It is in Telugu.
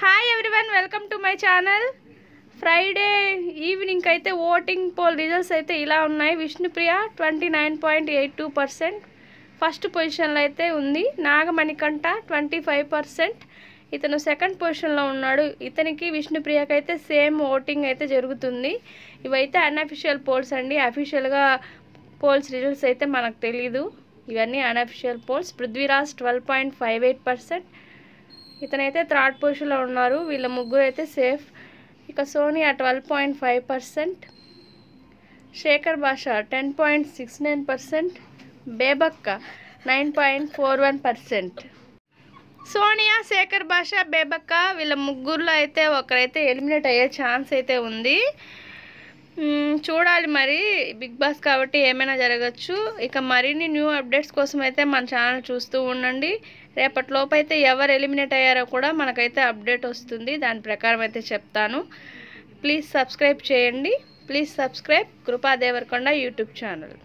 Hi everyone, welcome to my channel. Friday evening అయితే ఓటింగ్ పోల్ రిజల్ట్స్ అయితే ఇలా ఉన్నాయి. విష్ణుప్రియ 29.82% ఫస్ట్ పొజిషన్లో అయితే ఉంది. నాగమణికంఠ 25%, ఇతను సెకండ్ పొజిషన్లో ఉన్నాడు. ఇతనికి విష్ణుప్రియకి అయితే సేమ్ ఓటింగ్ అయితే జరుగుతుంది. ఇవైతే అన్అఫిషియల్ పోల్స్ అండి. అఫీషియల్గా పోల్స్ రిజల్ట్స్ అయితే మనకు తెలీదు. ఇవన్నీ అన్అఫిషియల్ పోల్స్. పృథ్వీరాజ్ 12.58%, ఇతనైతే థర్డ్ పొజిషన్లో ఉన్నారు. వీళ్ళ ముగ్గురు అయితే సేఫ్. ఇక సోనియా 12.5%, శేఖర్ భాష 10.69%, బేబక్క 9.41%. సోనియా, శేఖర్ భాష, బేబక్క వీళ్ళ ముగ్గురులో అయితే ఒకరైతే ఎలిమినేట్ అయ్యే ఛాన్స్ అయితే ఉంది. చూడాలి మరి, బిగ్ బాస్ కాబట్టి ఏమైనా జరగచ్చు. ఇక మరిన్ని న్యూ అప్డేట్స్ కోసం అయితే మన ఛానల్ చూస్తూ ఉండండి. రేపటిలోపు అయితే ఎవరు ఎలిమినేట్ అయ్యారో కూడా మనకైతే అప్డేట్ వస్తుంది. దాని ప్రకారం అయితే చెప్తాను. ప్లీజ్ సబ్స్క్రైబ్ చేయండి. ప్లీజ్ సబ్స్క్రైబ్ కృపా దేవరకొండ యూట్యూబ్ ఛానల్.